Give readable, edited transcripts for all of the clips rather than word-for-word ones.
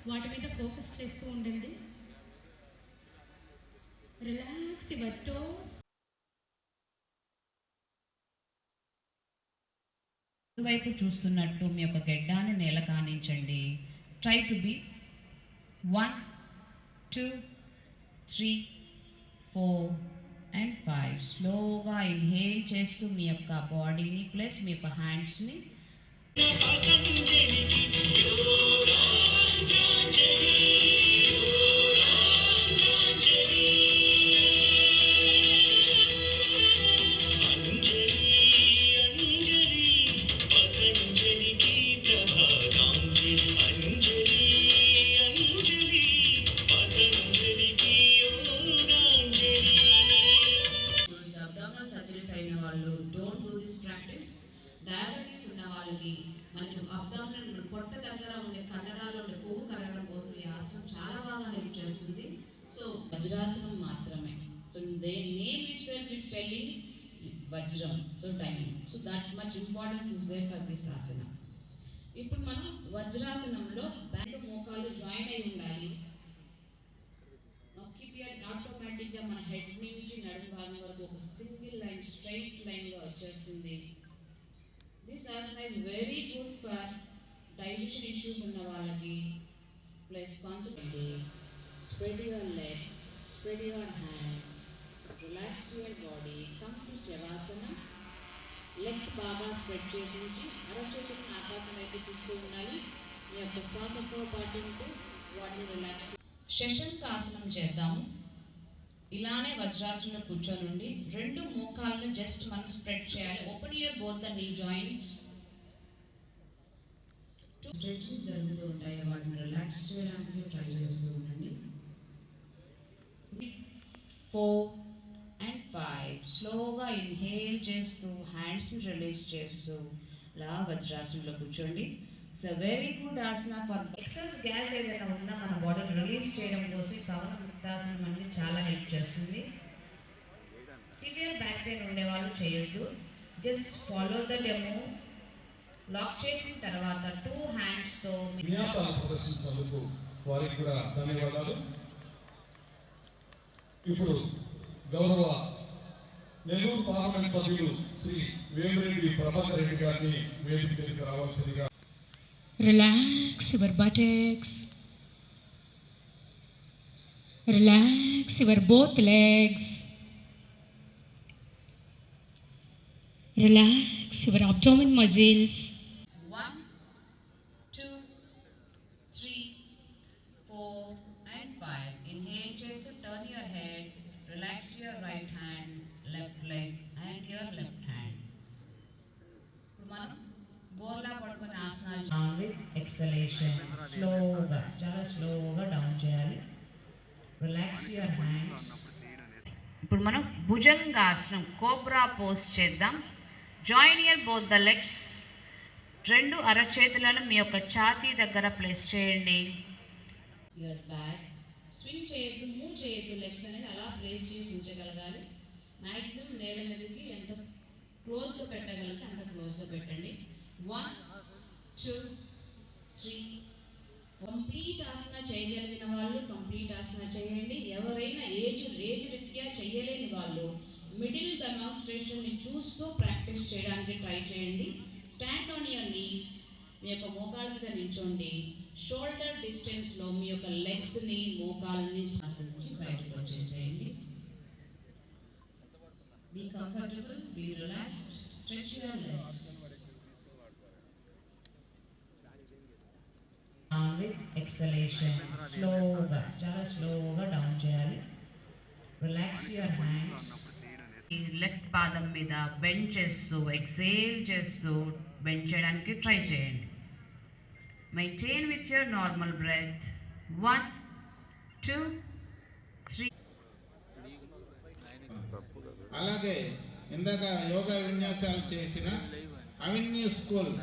వాటి మీద ఫోకస్ చేస్తూ ఉండండి. Relax your toes. వైపు చూస్తున్నట్టు మీ యొక్క గెడ్డాన్ని నేల కానించండి. Try to be 1 2 3 4 and 5. స్లోగా ఇన్హేల్ చేస్తూ మీ యొక్క బాడీని ప్లస్ మీ యొక్క హ్యాండ్స్ని డయాబెటీస్ ఉన్న వాళ్ళకి మనకి అబ్డామినల్ పొట్ట దగ్గర ఉండే కండరాలు ఉండే కొవ్వు కరగడం కోసం ఈ ఆసనం చాలా బాగా హెల్ప్ చేస్తుంది. సో వజ్రాసనం మాత్రమే. So they name itself it's telling vajram. So timing. So that much importance is there for this asana. ఇప్పుడు మనం వజ్రాసనంలో బ్యాక్ మోకాలు జాయిన్ అయి ఉండాలి. ఆటోమేటిక్గా మన హెడ్ నుంచి నడుము భాగం వరకు ఒక సింగిల్ లైన్ స్ట్రైట్ లైన్గా వచ్చేస్తుంది. This asana is very good for digestion issues ఉన్న వాళ్ళకి. Plus concentrate. Spread your legs, spread your hands, relax your body. Come to Shavasana. Legs బాగా స్ప్రెడ్ చేసి ఉంచి అరచేతులను ఆకాశం వైపు చూస్తూ ఉండాలి. మీ యొక్క శ్వాసతో పాటు వాటిని రిలాక్స్. శశంకాసనం చేద్దాము. ఇలానే వజ్రాసనంలో కూర్చొని ఉండి రెండు మోకాళ్ళను జస్ట్ మనం స్ప్రెడ్ చేయాలి. ఓపెన్ యువర్ బోత్ ద నీ జాయింట్స్. స్ట్రెచింగ్ జరుగుతూ ఉంటాయి, వాటిని రిలాక్స్ చేయడానికి ట్రై చేస్తూ ఉండండి. 4 and 5 స్లోగా ఇన్హేల్ చేస్తూ హ్యాండ్స్ని రిలీజ్ చేస్తూ ఇలా వజ్రాసనంలో కూర్చోండి. It's a very good Haasan for excess gas ఏదైనా ఉన్నా మన బాడీని రిలీజ్ చేయడం కోసం కవన ముక్తాసనం అనేది చాలా హెల్ప్ చేస్తుంది. సివియర్ బ్యాక్ పెయిన్ ఉండేవాళ్ళు చేయొద్దు. Just follow the demo. Lock చేసిన తర్వాత 2 హ్యాండ్స్తో విన్యాసాలు ప్రదర్శించినందుకు వారికి కూడా ధన్యవాదాలు. ఇప్పుడు గౌరవ నెల్లూరు పార్లమెంట్ సభ్యులు శ్రీ వేమిరెడ్డి ప్రభాకర్ రెడ్డి గారిని వేదిక మీదకి రావాల్సిందిగా. Relax your buttocks. Relax your both legs. Relax your abdomen muscles. 1 2 3 4 and 5. Inhale, just turn your head, relax your right hand, left leg and your left hand. మనం బోర్లా పడుకునే ఆసనాలు డౌన్ విత్ ఎక్సలేషన్. స్లోగా, చాలా స్లోగా డౌన్ చేయాలి. Relax your hands. ఇప్పుడు మనం భుజంగాసనం కోబ్రా పోజ్ చేద్దాం. Join your both the legs. రెండు అరచేతులను మీ యొక్క ఛాతీ దగ్గర ప్లేస్ చేయండి. యువర్ బ్యాక్ స్వింగ్ చేయొద్దు, మూవ్ చేయొద్దు. లెగ్స్ అనేది అలా ప్లేస్ చేసి ఉంచగలగాలి. మ్యాక్సిమం నేల మీదకి ఎంత క్లోజ్గా పెట్టగలిగితే అంత క్లోజ్గా పెట్టండి. 1 2 3. కంప్లీట్ ఆసన చేయగలిగిన వాళ్ళు కంప్లీట్ ఆసన చేయండి. ఎవరైనా ఏజ్ రీత్యా చేయలేని వాళ్ళు మిడిల్ డెమాన్స్ట్రేషన్ని చూస్తూ ప్రాక్టీస్ చేయడానికి ట్రై చేయండి. Stand on your knees. మీ యొక్క మోకాల మీద నిల్చోండి. షోల్డర్ డిస్టెన్స్లో మీ యొక్క లెగ్స్ని మోకాలని నుంచి బయటకు వచ్చేసేయండి. Be comfortable, be relaxed, stretch your legs. With exhalation స్లోగా, చాలా స్లోగా డౌన్ చేయాలి. Relax your hands. లెఫ్ట్ పాదం మీద బెండ్ చేస్తూ ఎక్సేల్ చేస్తూ బెండ్ చేయడానికి ట్రై చేయండి. Maintain with your normal breath. 1 2 3. అలాగే ఇందాక యోగా విన్యాసాలు చేసిన అవెన్యూ స్కూల్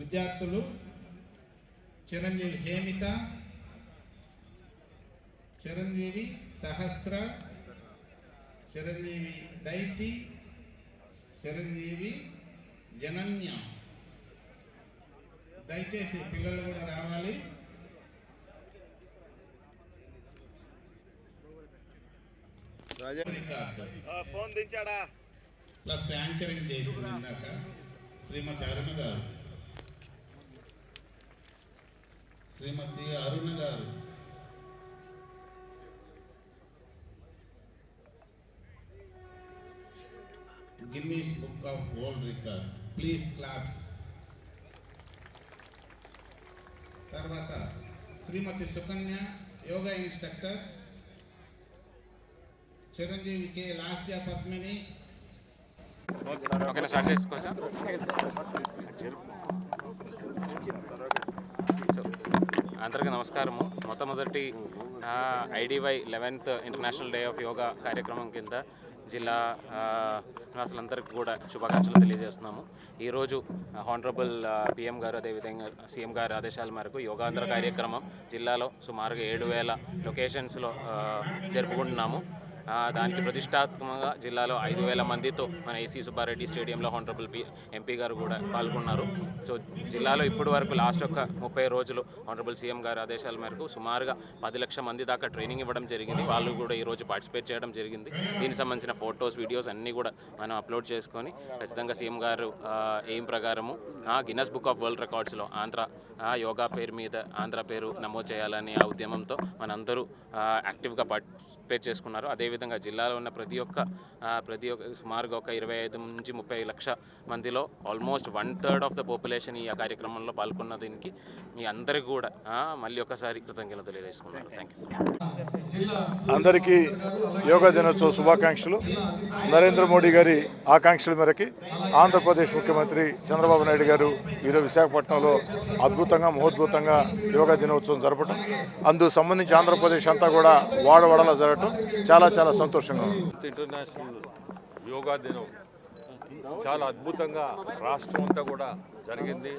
విద్యార్థులు చిరంజీవి హేమిత, చిరంజీవి సహస్ర, చిరంజీవి డైసీ, చిరంజీవి జనన్య, దయచేసి పిల్లలు కూడా రావాలి. ఫోన్ దించాడా ప్లస్ యాంకరింగ్ చేసింది ఇందాక శ్రీమతి అరుణ గారు. Guinness book of world record. Please claps. తర్వాత శ్రీమతి సుకన్య యోగా ఇన్స్ట్రక్టర్. చిరంజీవి కే లాస్య పద్మిని. ఓకేనా, స్టార్ట్ చేసుకోవచ్చా? అందరికీ నమస్కారము. మొట్టమొదటి IDY 11th international day of yoga కార్యక్రమం కింద జిల్లా నివాసులందరికీ కూడా శుభాకాంక్షలు తెలియజేస్తున్నాము. ఈరోజు హానరబుల్ PM గారు అదేవిధంగా CM గారి ఆదేశాల మేరకు యోగాంధ్ర కార్యక్రమం జిల్లాలో సుమారుగా 7,000 లొకేషన్స్లో జరుపుకుంటున్నాము. దానికి ప్రతిష్టాత్మకంగా జిల్లాలో 5,000 మందితో మన AC సుబ్బారెడ్డి స్టేడియంలో హానరబుల్ MP గారు కూడా పాల్గొన్నారు. సో జిల్లాలో ఇప్పటి వరకు లాస్ట్ ఒక 30 రోజులు హానరబుల్ CM గారి ఆదేశాల మేరకు సుమారుగా 10 లక్షల మంది దాకా ట్రైనింగ్ ఇవ్వడం జరిగింది. వాళ్ళు కూడా ఈరోజు పార్టిసిపేట్ చేయడం జరిగింది. దీనికి సంబంధించిన ఫొటోస్, వీడియోస్ అన్నీ కూడా మనం అప్లోడ్ చేసుకొని ఖచ్చితంగా CM గారు ఎయిమ్ ప్రకారము గిన్నెస్ బుక్ ఆఫ్ వరల్డ్ రికార్డ్స్లో యోగా పేరు మీద ఆంధ్ర పేరు నమోదు చేయాలని ఆ ఉద్యమంతో మనందరూ యాక్టివ్గా పార్టిసిపేట్ చేసుకున్నారు. అదేవిధంగా జిల్లాలో ఉన్న ప్రతి ఒక్క సుమారుగా ఒక 25 నుంచి 30 లక్షల మందిలో ఆల్మోస్ట్ 1/3 ఆఫ్ ద పాపులేషన్ ఈ కార్యక్రమంలో పాల్గొన్న దీనికి మీ అందరికీ కూడా మళ్ళీ ఒకసారి కృతజ్ఞతలు తెలియజేసుకున్నారు. Thank you. అందరికీ యోగా దినోత్సవ శుభాకాంక్షలు. నరేంద్ర మోడీ గారి ఆకాంక్షల మేరకి ఆంధ్రప్రదేశ్ ముఖ్యమంత్రి చంద్రబాబు నాయుడు గారు ఈరోజు విశాఖపట్నంలో అద్భుతంగా మహోద్భుతంగా యోగా దినోత్సవం జరపడం, అందుకు సంబంధించి ఆంధ్రప్రదేశ్ అంతా కూడా వాడవాడలా జరగటం చాలా చాలా సంతోషంగా ఉంది. ఇంటర్నేషనల్ యోగా దినం చాలా అద్భుతంగా రాష్ట్రం అంతా కూడా జరిగింది.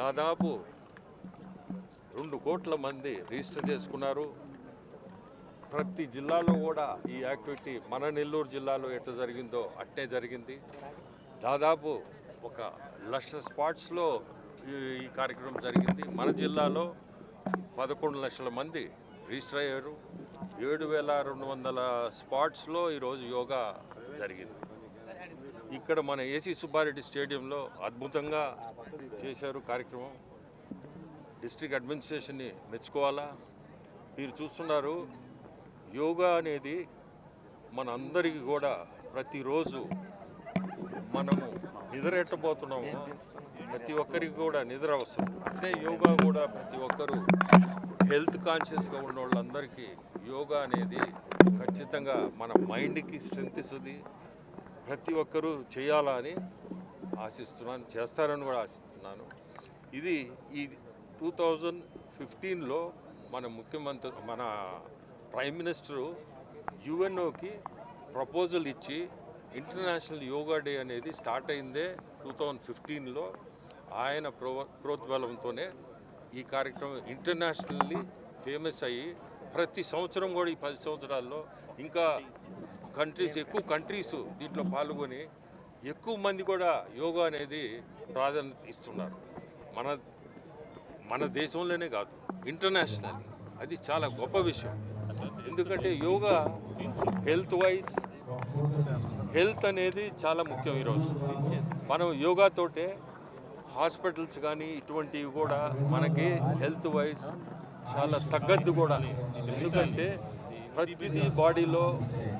దాదాపు 2 కోట్ల మంది రిజిస్టర్ చేసుకున్నారు. ప్రతి జిల్లాలో కూడా ఈ యాక్టివిటీ మన నెల్లూరు జిల్లాలో ఎట్లా జరిగిందో అట్టే జరిగింది. దాదాపు 1,00,000 స్పాట్స్లో ఈ కార్యక్రమం జరిగింది. మన జిల్లాలో 11 లక్షల మంది రిజిస్టర్ అయ్యారు. 7,200 స్పాట్స్లో ఈరోజు యోగా జరిగింది. ఇక్కడ మన AC సుబ్బారెడ్డి స్టేడియంలో అద్భుతంగా చేశారు కార్యక్రమం. డిస్ట్రిక్ట్ అడ్మినిస్ట్రేషన్ని మెచ్చుకోవాలా. మీరు చూస్తున్నారు, యోగా అనేది మన అందరికీ కూడా ప్రతిరోజు మనము నిద్ర ఎట్టబోతున్నాము, ప్రతి ఒక్కరికి కూడా నిద్ర అవసరం. అంటే యోగా కూడా ప్రతి ఒక్కరూ హెల్త్ కాన్షియస్గా ఉన్న వాళ్ళందరికీ యోగా అనేది ఖచ్చితంగా మన మైండ్కి స్ట్రెంత్ ఇస్తుంది. ప్రతి ఒక్కరూ చేయాలా అని ఆశిస్తున్నాను, చేస్తారని కూడా ఆశిస్తున్నాను. ఇది ఈ 2015లో మన ముఖ్యమంత్రి, మన ప్రైమ్ మినిస్టరు UNOకి ప్రపోజల్ ఇచ్చి ఇంటర్నేషనల్ యోగా డే అనేది స్టార్ట్ అయిందే 2015లో. ఆయన ప్రోద్బలంతోనే ఈ కార్యక్రమం ఇంటర్నేషనల్లీ ఫేమస్ అయ్యి ప్రతి సంవత్సరం కూడా ఈ 10 సంవత్సరాల్లో ఇంకా ఎక్కువ కంట్రీస్ దీంట్లో పాల్గొని ఎక్కువ మంది కూడా యోగా అనేది ప్రాధాన్యత ఇస్తున్నారు. మన దేశంలోనే కాదు, ఇంటర్నేషనల్లీ. అది చాలా గొప్ప విషయం. ఎందుకంటే యోగా హెల్త్ అనేది చాలా ముఖ్యం. ఈరోజు మనం యోగాతోటే హాస్పిటల్స్ కానీ ఇటువంటివి కూడా మనకి హెల్త్ వైజ్ చాలా తగ్గద్దు కూడా. ఎందుకంటే ప్రతిదీ బాడీలో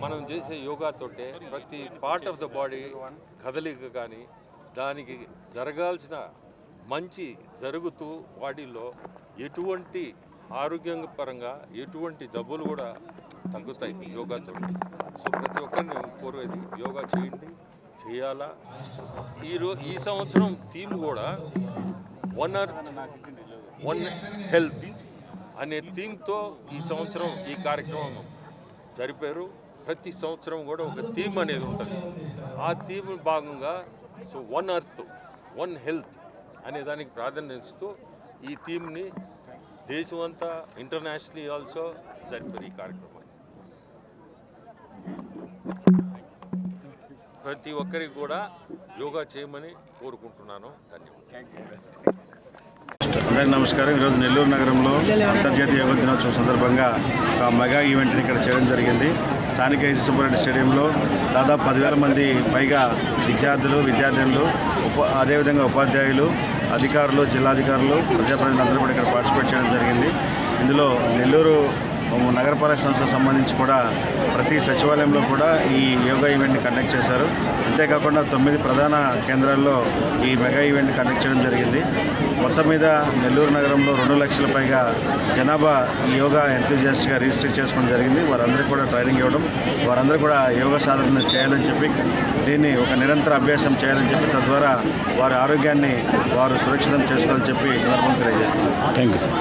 మనం చేసే యోగాతోటే ప్రతి పార్ట్ ఆఫ్ ద బాడీ కదలిక కానీ దానికి జరగాల్సిన మంచి జరుగుతూ బాడీలో ఎటువంటి ఆరోగ్యపరంగా ఎటువంటి జబ్బులు కూడా తగ్గుతాయి యోగాతో. సో ప్రతి ఒక్కరిని కోరేది యోగా చేయండి, చేయాలా. ఈ సంవత్సరం థీమ్ కూడా వన్ ఎర్త్ వన్ హెల్త్ అనే థీమ్తో ఈ సంవత్సరం ఈ కార్యక్రమం జరిపారు. ప్రతి సంవత్సరం కూడా ఒక థీమ్ అనేది ఉంటుంది. ఆ థీమ్ భాగంగా so one earth one health అనే దానికి ప్రాధాన్యత ఇస్తూ ఈ థీమ్ని దేశమంతా ఇంటర్నేషనల్లీ ఆల్సో జరిపారు ఈ కార్యక్రమం. ప్రతి ఒక్కరికి కూడా యోగా చేయమని కోరుకుంటున్నాను. ధన్యవాదాలు. అందరికీ నమస్కారం. ఈరోజు నెల్లూరు నగరంలో అంతర్జాతీయ యోగా దినోత్సవం సందర్భంగా ఒక మెగా ఈవెంట్ని ఇక్కడ చేయడం జరిగింది. స్థానిక ఎస్సీ సుబ్బారెడ్డి స్టేడియంలో దాదాపు 10,000 మంది పైగా విద్యార్థినులు అదేవిధంగా ఉపాధ్యాయులు, అధికారులు, జిల్లాధికారులు, ప్రజాప్రతినిధులందరూ కూడా ఇక్కడ పార్టిసిపేట్ చేయడం జరిగింది. ఇందులో నెల్లూరు నగరపాలక సంస్థ సంబంధించి కూడా ప్రతి సచివాలయంలో కూడా ఈ యోగా ఈవెంట్ని కండక్ట్ చేశారు. అంతేకాకుండా 9 ప్రధాన కేంద్రాల్లో ఈ మెగా ఈవెంట్ని కండక్ట్ చేయడం జరిగింది. మొత్తం మీద నెల్లూరు నగరంలో 2 లక్షల పైగా జనాభా ఈ యోగా ఎంతూజియాస్ట్గా రిజిస్టర్ చేసుకోవడం జరిగింది. వారందరికీ కూడా ట్రైనింగ్ ఇవ్వడం, వారందరూ కూడా యోగా సాధన చేయాలని చెప్పి, దీన్ని ఒక నిరంతర అభ్యాసం చేయాలని చెప్పి, తద్వారా వారి ఆరోగ్యాన్ని వారు సురక్షితం చేసుకోవాలని చెప్పి ఈ సందర్భంగా తెలియజేస్తున్నారు. Thank you sir.